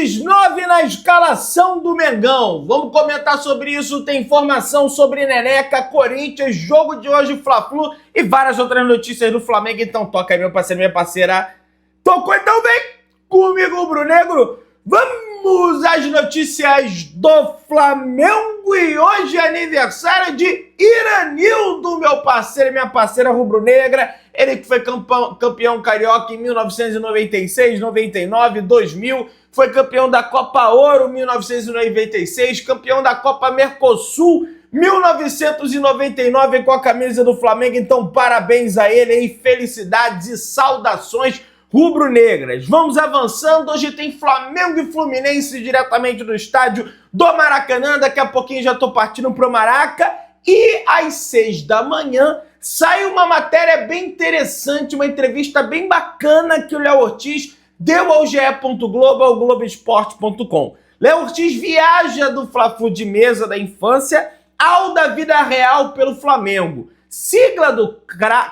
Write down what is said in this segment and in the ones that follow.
Camps 9 na escalação do Mengão. Vamos comentar sobre isso, tem informação sobre Neneca, Corinthians, jogo de hoje, Fla-Flu e várias outras notícias do Flamengo. Então toca aí, meu parceiro, minha parceira. Tocou, então vem comigo, Rubro-Negro. Vamos às notícias do Flamengo e hoje é aniversário de Iranildo, meu parceiro e minha parceira rubro-negra. Ele que foi campeão carioca em 1996, 99, 2000, foi campeão da Copa Ouro 1996, campeão da Copa Mercosul 1999 com a camisa do Flamengo. Então parabéns a ele aí, felicidades e saudações rubro-negras. Vamos avançando, hoje tem Flamengo e Fluminense diretamente do estádio do Maracanã, daqui a pouquinho já tô partindo pro Maraca, e às 6 da manhã sai uma matéria bem interessante, uma entrevista bem bacana que o Léo Ortiz deu ao GE. Globo, ao Globoesporte.com. Léo Ortiz viaja do Fla-Flu de mesa da infância ao da vida real pelo Flamengo. Sigla do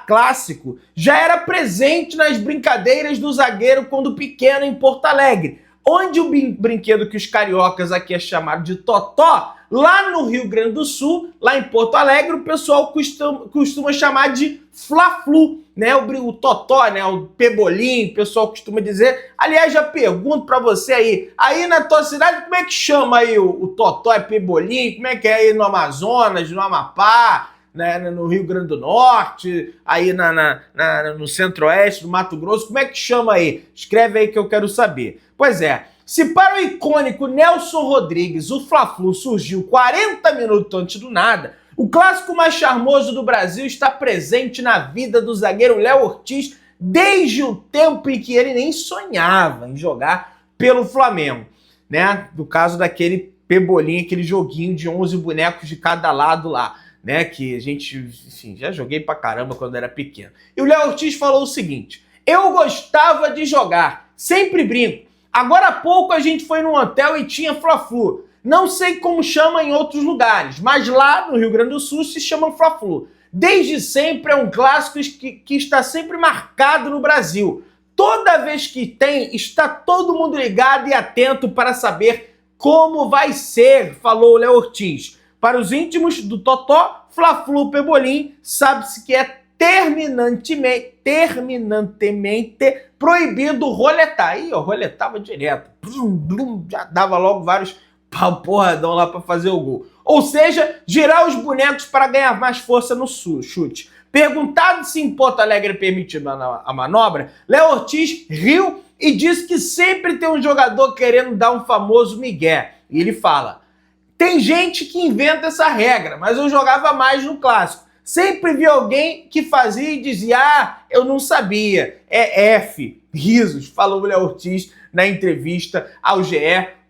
clássico já era presente nas brincadeiras do zagueiro quando pequeno em Porto Alegre, onde o brinquedo que os cariocas aqui é chamado de totó, lá no Rio Grande do Sul, lá em Porto Alegre, o pessoal costuma chamar de Fla-Flu, né? O totó, né? O pebolim, o pessoal costuma dizer. Aliás, já pergunto pra você aí na tua cidade, como é que chama aí o totó? É pebolim? Como é que é aí no Amazonas, no Amapá? Né, no Rio Grande do Norte, aí no Centro-Oeste, no Mato Grosso, como é que chama aí? Escreve aí que eu quero saber. Pois é, se para o icônico Nelson Rodrigues o Fla-Flu surgiu 40 minutos antes do nada, o clássico mais charmoso do Brasil está presente na vida do zagueiro Léo Ortiz desde o tempo em que ele nem sonhava em jogar pelo Flamengo, né? No caso daquele pebolim, aquele joguinho de 11 bonecos de cada lado lá, né, que a gente, enfim, já joguei pra caramba quando era pequeno. E o Léo Ortiz falou o seguinte: eu gostava de jogar, sempre brinco. Agora há pouco a gente foi num hotel e tinha Fla-Flu. Não sei como chama em outros lugares, mas lá no Rio Grande do Sul se chama Fla-Flu. Desde sempre é um clássico que está sempre marcado no Brasil. Toda vez que tem, está todo mundo ligado e atento para saber como vai ser, falou o Léo Ortiz. Para os íntimos do totó, Fla-Flu Pebolim, sabe-se que é terminantemente proibido roletar. Aí, ó, roletava direto. Já dava logo vários porradão lá para fazer o gol. Ou seja, girar os bonecos para ganhar mais força no chute. Perguntado se em Porto Alegre é permitido a manobra, Léo Ortiz riu e disse que sempre tem um jogador querendo dar um famoso migué. E ele fala: tem gente que inventa essa regra, mas eu jogava mais no clássico. Sempre vi alguém que fazia e dizia: ah, eu não sabia. É F. Risos, falou o Léo Ortiz na entrevista ao GE.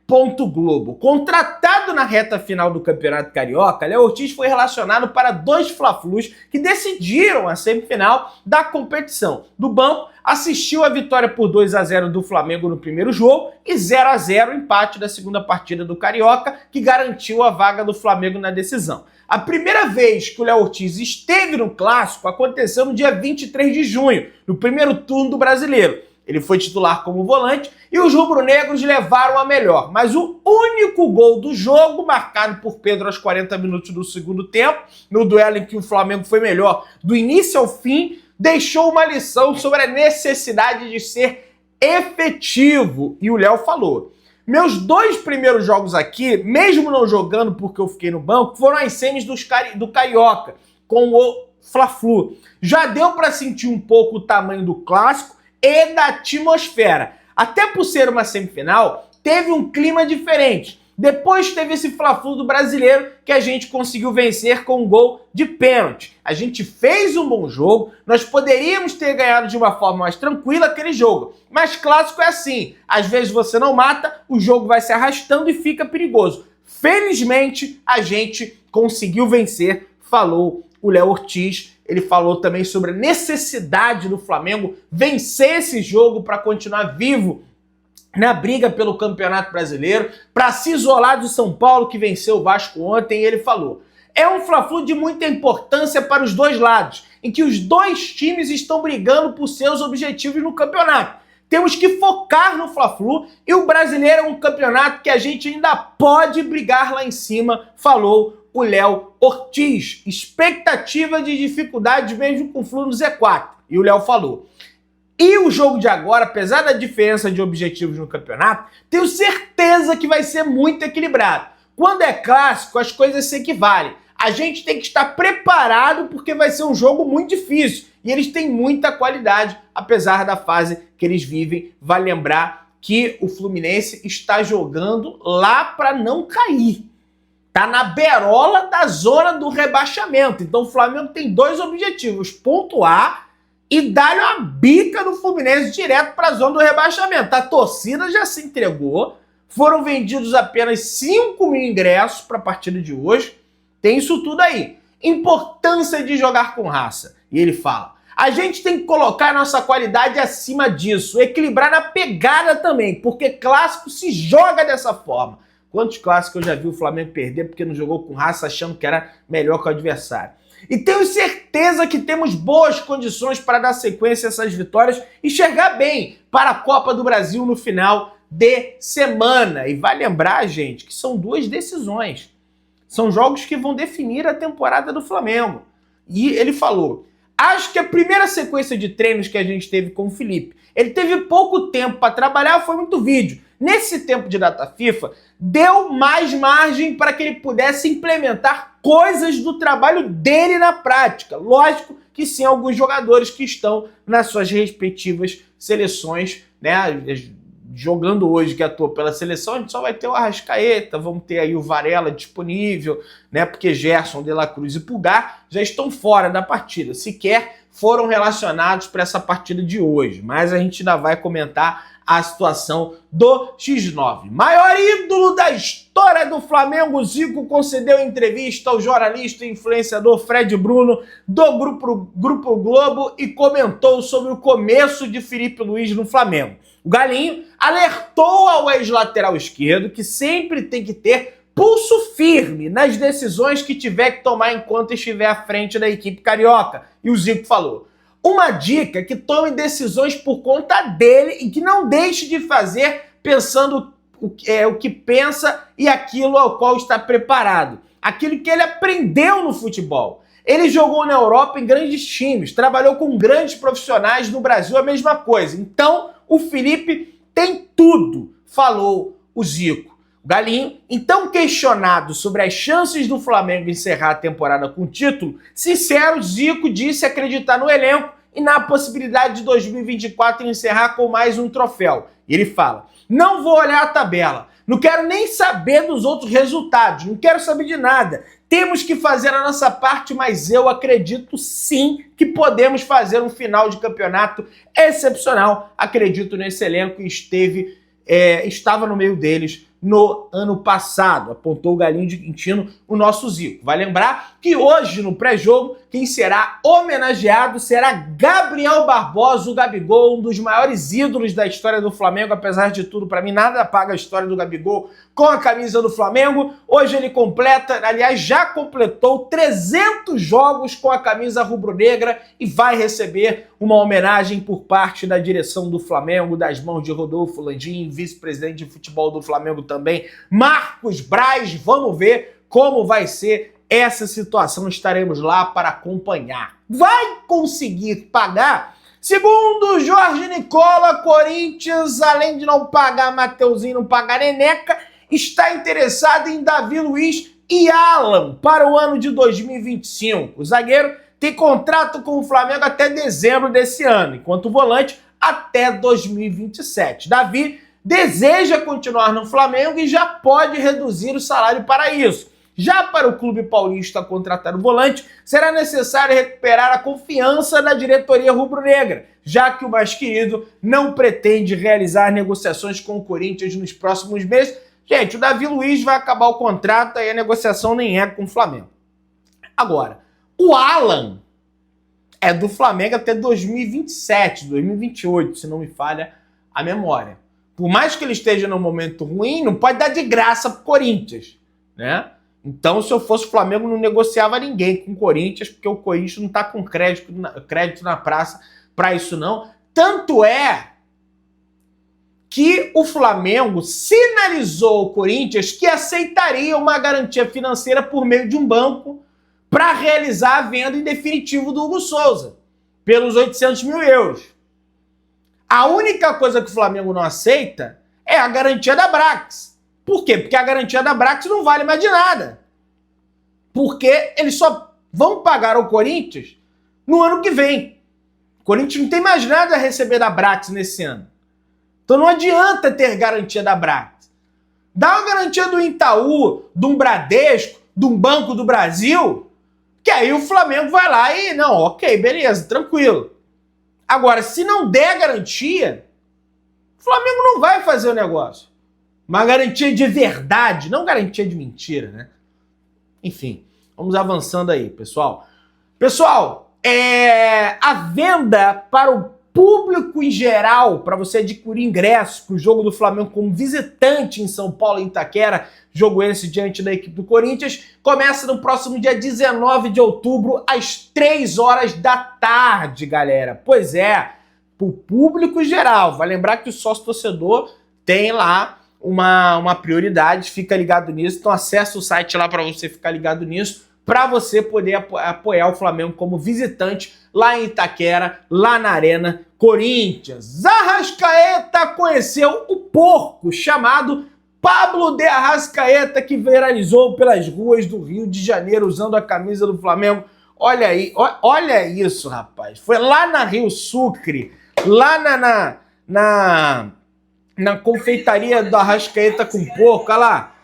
Globo. Contratado na reta final do Campeonato Carioca, Léo Ortiz foi relacionado para 2 Fla-Flus que decidiram a semifinal da competição. Do banco, assistiu a vitória por 2-0 do Flamengo no primeiro jogo e 0-0 empate da segunda partida do Carioca, que garantiu a vaga do Flamengo na decisão. A primeira vez que o Léo Ortiz esteve no Clássico aconteceu no dia 23 de junho, no primeiro turno do Brasileiro. Ele foi titular como volante e os rubro-negros levaram a melhor. Mas o único gol do jogo, marcado por Pedro aos 40 minutos do segundo tempo, no duelo em que o Flamengo foi melhor do início ao fim, deixou uma lição sobre a necessidade de ser efetivo. E o Léo falou: meus 2 primeiros jogos aqui, mesmo não jogando porque eu fiquei no banco, foram as semis do Carioca, com o Fla-Flu. Já deu para sentir um pouco o tamanho do clássico e da atmosfera. Até por ser uma semifinal, teve um clima diferente. Depois teve esse Fla-Flu do Brasileiro que a gente conseguiu vencer com um gol de pênalti. A gente fez um bom jogo, nós poderíamos ter ganhado de uma forma mais tranquila aquele jogo. Mas clássico é assim, às vezes você não mata, o jogo vai se arrastando e fica perigoso. Felizmente, a gente conseguiu vencer, falou o Léo Ortiz. Ele falou também sobre a necessidade do Flamengo vencer esse jogo para continuar vivo na briga pelo Campeonato Brasileiro, para se isolar do São Paulo, que venceu o Vasco ontem. E ele falou: é um Fla-Flu de muita importância para os dois lados, em que os dois times estão brigando por seus objetivos no campeonato. Temos que focar no Fla-Flu e o Brasileiro é um campeonato que a gente ainda pode brigar lá em cima, falou o Léo Ortiz. Expectativa de dificuldades mesmo com o Flu no Z4. E o Léo falou. E o jogo de agora, apesar da diferença de objetivos no campeonato, tenho certeza que vai ser muito equilibrado. Quando é clássico, as coisas se equivalem. A gente tem que estar preparado porque vai ser um jogo muito difícil. E eles têm muita qualidade, apesar da fase que eles vivem. Vale lembrar que o Fluminense está jogando lá para não cair. Tá na berola da zona do rebaixamento. Então o Flamengo tem dois objetivos: pontuar e dar uma bica no Fluminense direto para a zona do rebaixamento. A torcida já se entregou. Foram vendidos apenas 5 mil ingressos para a partida de hoje. Tem isso tudo aí. Importância de jogar com raça. E ele fala, a gente tem que colocar nossa qualidade acima disso, equilibrar na pegada também, porque clássico se joga dessa forma. Quantos clássicos eu já vi o Flamengo perder porque não jogou com raça achando que era melhor que o adversário? E tenho certeza que temos boas condições para dar sequência a essas vitórias e chegar bem para a Copa do Brasil no final de semana. E vai lembrar, gente, que são 2 decisões. São jogos que vão definir a temporada do Flamengo. E ele falou, acho que a primeira sequência de treinos que a gente teve com o Felipe, ele teve pouco tempo para trabalhar, foi muito vídeo. Nesse tempo de data FIFA, deu mais margem para que ele pudesse implementar coisas do trabalho dele na prática. Lógico que sim, alguns jogadores que estão nas suas respectivas seleções, né, jogando hoje, que atua pela seleção, a gente só vai ter o Arrascaeta, vamos ter aí o Varela disponível, né, porque Gerson, De La Cruz e Pulgar já estão fora da partida, sequer foram relacionados para essa partida de hoje, mas a gente ainda vai comentar a situação do X9. Maior ídolo da história do Flamengo, Zico concedeu entrevista ao jornalista e influenciador Fred Bruno do Grupo Globo e comentou sobre o começo de Felipe Luiz no Flamengo. O Galinho alertou ao ex-lateral esquerdo que sempre tem que ter pulso firme nas decisões que tiver que tomar enquanto estiver à frente da equipe carioca. E o Zico falou, uma dica é que tome decisões por conta dele e que não deixe de fazer pensando o que pensa e aquilo ao qual está preparado. Aquilo que ele aprendeu no futebol. Ele jogou na Europa em grandes times, trabalhou com grandes profissionais, no Brasil a mesma coisa. Então, o Felipe tem tudo, falou o Zico. O Galinho, então questionado sobre as chances do Flamengo encerrar a temporada com título, sincero, Zico disse acreditar no elenco e na possibilidade de 2024 encerrar com mais um troféu. E ele fala, não vou olhar a tabela, não quero nem saber dos outros resultados, não quero saber de nada. Temos que fazer a nossa parte, mas eu acredito sim que podemos fazer um final de campeonato excepcional. Acredito nesse elenco e estava no meio deles no ano passado, apontou o Galinho de Quintino, o nosso Zico. Vai lembrar que hoje, no pré-jogo, quem será homenageado será Gabriel Barbosa, o Gabigol, um dos maiores ídolos da história do Flamengo. Apesar de tudo, para mim, nada apaga a história do Gabigol com a camisa do Flamengo. Hoje ele completa, aliás, já completou 300 jogos com a camisa rubro-negra e vai receber uma homenagem por parte da direção do Flamengo, das mãos de Rodolfo Landim, vice-presidente de futebol do Flamengo também, Marcos Braz. Vamos ver como vai ser essa situação, estaremos lá para acompanhar. Vai conseguir pagar? Segundo Jorge Nicola, Corinthians, além de não pagar Mateuzinho, não pagar Neneca, está interessado em Davi Luiz e Alan para o ano de 2025. O zagueiro tem contrato com o Flamengo até dezembro desse ano, enquanto o volante até 2027. Davi deseja continuar no Flamengo e já pode reduzir o salário para isso. Já para o clube paulista contratar o volante, será necessário recuperar a confiança da diretoria rubro-negra, já que o mais querido não pretende realizar negociações com o Corinthians nos próximos meses. Gente, o Davi Luiz vai acabar o contrato e a negociação nem é com o Flamengo. Agora, o Alan é do Flamengo até 2027, 2028, se não me falha a memória. Por mais que ele esteja num momento ruim, não pode dar de graça pro Corinthians, né? Então, se eu fosse o Flamengo, não negociava ninguém com o Corinthians, porque o Corinthians não está com crédito na praça para isso, não. Tanto é que o Flamengo sinalizou ao Corinthians que aceitaria uma garantia financeira por meio de um banco para realizar a venda em definitivo do Hugo Souza, pelos 800 mil euros. A única coisa que o Flamengo não aceita é a garantia da Brax. Por quê? Porque a garantia da Brax não vale mais de nada. Porque eles só vão pagar ao Corinthians no ano que vem. O Corinthians não tem mais nada a receber da Brax nesse ano. Então não adianta ter garantia da Brax. Dá uma garantia do Itaú, de um Bradesco, de um Banco do Brasil, que aí o Flamengo vai lá e, não, ok, beleza, tranquilo. Agora, se não der garantia, o Flamengo não vai fazer o negócio. Uma garantia de verdade, não garantia de mentira, né? Enfim, vamos avançando aí, pessoal. Pessoal, a venda para o público em geral, para você adquirir ingressos para o jogo do Flamengo como visitante em São Paulo, em Itaquera, jogo esse diante da equipe do Corinthians, começa no próximo dia 19 de outubro, às 3 horas da tarde, galera. Pois é, para o público em geral. Vai lembrar que o sócio-torcedor tem lá uma prioridade, fica ligado nisso. Então acessa o site lá para você ficar ligado nisso, para você poder apoiar o Flamengo como visitante lá em Itaquera, lá na Arena Corinthians. Arrascaeta conheceu o porco chamado Pablo de Arrascaeta, que viralizou pelas ruas do Rio de Janeiro usando a camisa do Flamengo. Olha aí, olha isso, rapaz. Foi lá na Rio Sucre, lá na confeitaria do Arrascaeta com porco, olha lá.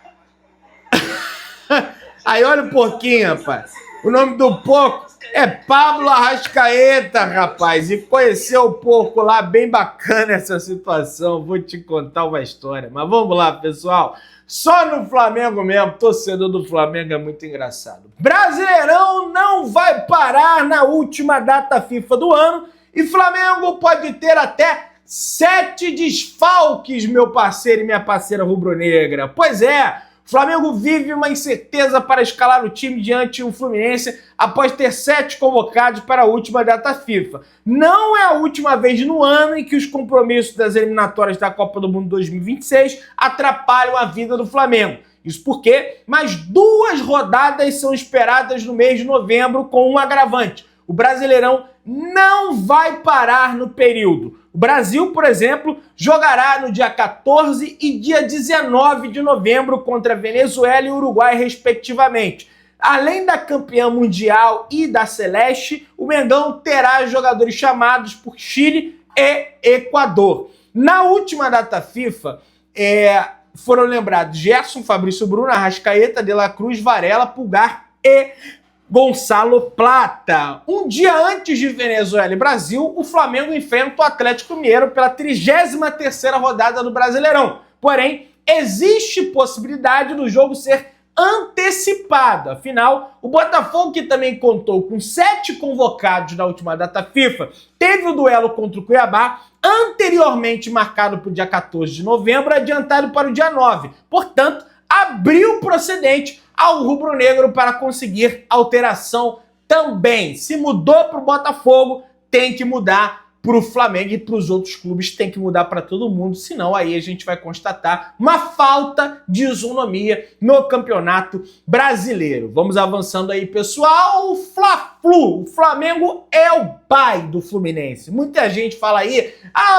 Aí olha o porquinho, rapaz. O nome do porco é Pablo Arrascaeta, rapaz. E conheceu o porco lá, bem bacana essa situação. Vou te contar uma história. Mas vamos lá, pessoal. Só no Flamengo mesmo, torcedor do Flamengo é muito engraçado. Brasileirão não vai parar na última data FIFA do ano e Flamengo pode ter até 7 desfalques, meu parceiro e minha parceira rubro-negra. Pois é, o Flamengo vive uma incerteza para escalar o time diante do Fluminense após ter 7 convocados para a última data FIFA. Não é a última vez no ano em que os compromissos das eliminatórias da Copa do Mundo 2026 atrapalham a vida do Flamengo. Isso porque mais 2 rodadas são esperadas no mês de novembro com um agravante. O Brasileirão não vai parar no período. O Brasil, por exemplo, jogará no dia 14 e dia 19 de novembro contra Venezuela e Uruguai, respectivamente. Além da campeã mundial e da Celeste, o Mengão terá jogadores chamados por Chile e Equador. Na última data FIFA, foram lembrados Gerson, Fabrício Bruno, Arrascaeta, De La Cruz, Varela, Pulgar e Gonçalo Plata. Um dia antes de Venezuela e Brasil, o Flamengo enfrenta o Atlético Mineiro pela 33ª rodada do Brasileirão. Porém, existe possibilidade do jogo ser antecipado. Afinal, o Botafogo, que também contou com 7 convocados na última data FIFA, teve o duelo contra o Cuiabá, anteriormente marcado para o dia 14 de novembro, adiantado para o dia 9. Portanto, abriu procedente ao rubro-negro para conseguir alteração também. Se mudou para o Botafogo, tem que mudar para o Flamengo e para os outros clubes, tem que mudar para todo mundo, senão aí a gente vai constatar uma falta de isonomia no Campeonato Brasileiro. Vamos avançando aí, pessoal. O Fla-Flu, o Flamengo é o pai do Fluminense. Muita gente fala aí,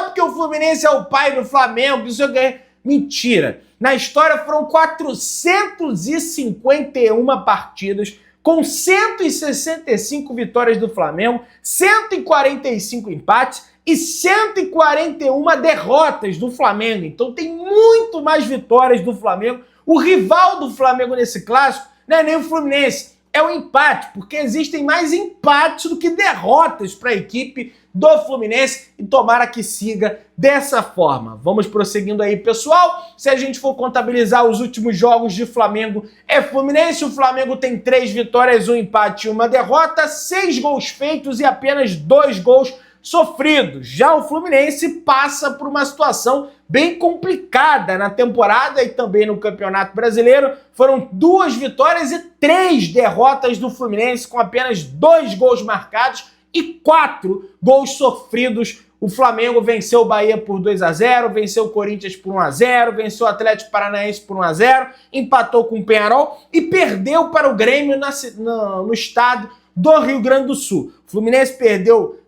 porque o Fluminense é o pai do Flamengo, isso é mentira. Na história foram 451 partidas, com 165 vitórias do Flamengo, 145 empates e 141 derrotas do Flamengo. Então tem muito mais vitórias do Flamengo. O rival do Flamengo nesse clássico não é nem o Fluminense, é o empate, porque existem mais empates do que derrotas para a equipe do Fluminense e tomara que siga dessa forma. Vamos prosseguindo aí, pessoal. Se a gente for contabilizar os últimos jogos de Flamengo e Fluminense, o Flamengo tem 3 vitórias, 1 empate e 1 derrota, 6 gols feitos e apenas 2 gols sofridos. Já o Fluminense passa por uma situação bem complicada na temporada e também no Campeonato Brasileiro. Foram 2 vitórias e 3 derrotas do Fluminense, com apenas 2 gols marcados e 4 gols sofridos o Flamengo venceu o Bahia por 2-0, venceu o Corinthians por 1-0, venceu o Atlético Paranaense por 1-0, empatou com o Peñarol e perdeu para o Grêmio no estado do Rio Grande do Sul. O Fluminense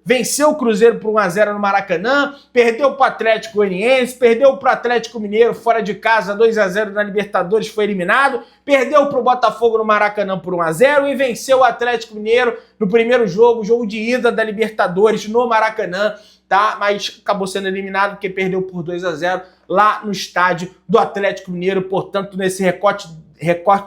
venceu o Cruzeiro por 1-0 no Maracanã, perdeu para o Atlético Goianiense, perdeu para o Atlético Mineiro fora de casa 2-0 na Libertadores, foi eliminado, perdeu para o Botafogo no Maracanã por 1-0 e venceu o Atlético Mineiro no primeiro jogo de ida da Libertadores no Maracanã, tá? Mas acabou sendo eliminado porque perdeu por 2-0 lá no estádio do Atlético Mineiro. Portanto, nesse recorte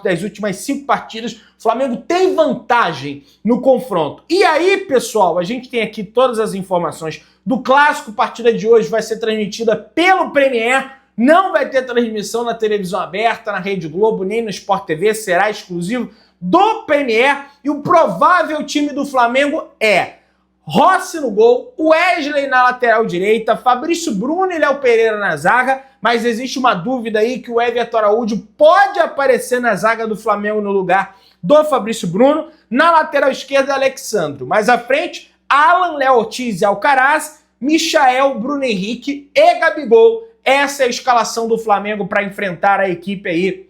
das últimas 5 partidas, o Flamengo tem vantagem no confronto. E aí, pessoal, a gente tem aqui todas as informações do clássico. Partida de hoje vai ser transmitida pelo Premier, não vai ter transmissão na televisão aberta, na Rede Globo, nem no Sport TV, será exclusivo do Premier. E o provável time do Flamengo é Rossi no gol, Wesley na lateral direita, Fabrício Bruno e Léo Pereira na zaga, mas existe uma dúvida aí que o Everton Araújo pode aparecer na zaga do Flamengo no lugar do Fabrício Bruno. Na lateral esquerda, Alexandro. Mais à frente, Alan, Léo Ortiz e Alcaraz, Michael, Bruno Henrique e Gabigol. Essa é a escalação do Flamengo para enfrentar a equipe aí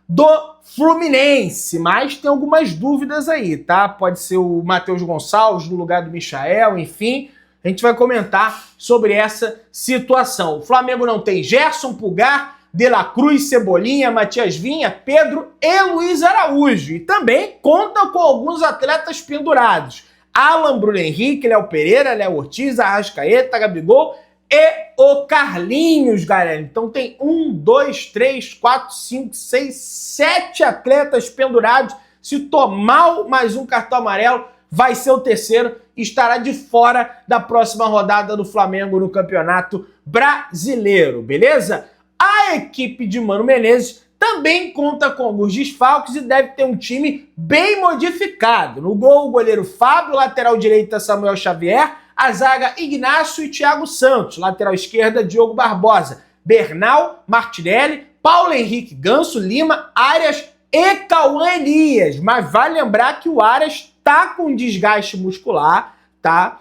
do Fluminense, mas tem algumas dúvidas aí, tá? Pode ser o Matheus Gonçalves no lugar do Michael, enfim, a gente vai comentar sobre essa situação. O Flamengo não tem Gerson, Pulgar, De La Cruz, Cebolinha, Matias Vinha, Pedro e Luiz Araújo. E também conta com alguns atletas pendurados. Alan, Bruno Henrique, Léo Pereira, Léo Ortiz, Arrascaeta, Gabigol e o Carlinhos, galera. Então tem 1, 2, 3, 4, 5, 6, 7 atletas pendurados. Se tomar mais um cartão amarelo, vai ser o terceiro e estará de fora da próxima rodada do Flamengo no Campeonato Brasileiro, beleza? A equipe de Mano Menezes também conta com alguns desfalques e deve ter um time bem modificado. No gol, o goleiro Fábio, lateral direita Samuel Xavier, a zaga Ignacio e Thiago Santos, lateral esquerda Diogo Barbosa, Bernal, Martinelli, Paulo Henrique Ganso, Lima, Arias e Cauã Elias. Mas vale lembrar que o Arias tá com desgaste muscular, tá?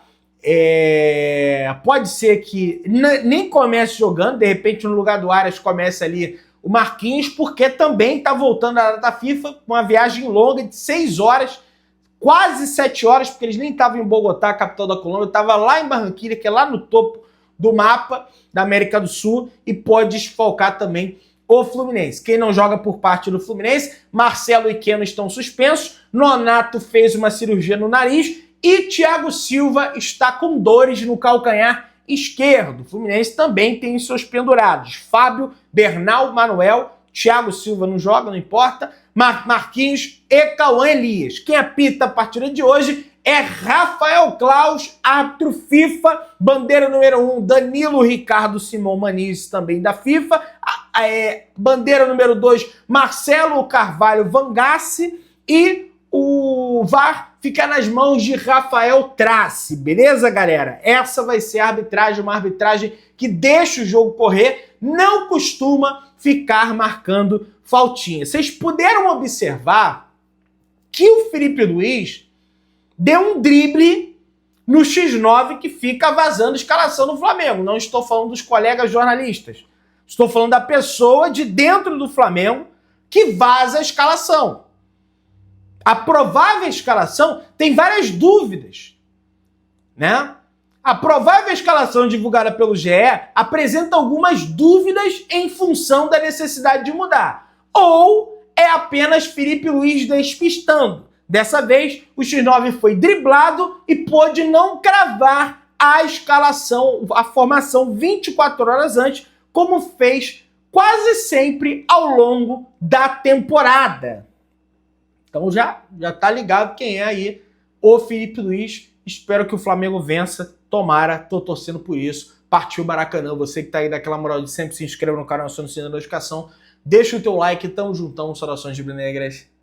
Pode ser que nem comece jogando, de repente no lugar do Arias comece ali o Marquinhos, porque também tá voltando à data FIFA com uma viagem longa de 6 horas, quase 7 horas, porque eles nem estavam em Bogotá, capital da Colômbia, estava lá em Barranquilla, que é lá no topo do mapa da América do Sul, e pode desfalcar também o Fluminense. Quem não joga por parte do Fluminense, Marcelo e Keno estão suspensos, Nonato fez uma cirurgia no nariz e Thiago Silva está com dores no calcanhar esquerdo. O Fluminense também tem seus pendurados. Fábio, Bernal, Manuel, Thiago Silva não joga, não importa, Marquinhos e Cauã Elias. Quem apita a partida de hoje é Rafael Claus, árbitro FIFA, bandeira número 1, Danilo Ricardo Simão Maniz, também da FIFA, bandeira número 2, Marcelo Carvalho Vangassi, e o VAR fica nas mãos de Rafael Trace, beleza, galera? Essa vai ser a arbitragem, uma arbitragem que deixa o jogo correr, não costuma ficar marcando faltinha. Vocês puderam observar que o Felipe Luiz deu um drible no X9 que fica vazando a escalação do Flamengo. Não estou falando dos colegas jornalistas. Estou falando da pessoa de dentro do Flamengo que vaza a escalação. A provável escalação tem várias dúvidas, né? A provável escalação divulgada pelo GE apresenta algumas dúvidas em função da necessidade de mudar. Ou é apenas Felipe Luiz despistando. Dessa vez, o X9 foi driblado e pôde não cravar a escalação, a formação 24 horas antes, como fez quase sempre ao longo da temporada. Então já tá ligado quem é aí o Felipe Luiz. Espero que o Flamengo vença. Tomara, tô torcendo por isso. Partiu Maracanã. Você que tá aí daquela moral de sempre, se inscreva no canal, acione o sininho da notificação. Deixa o teu like, tamo juntão. Saudações de Negras.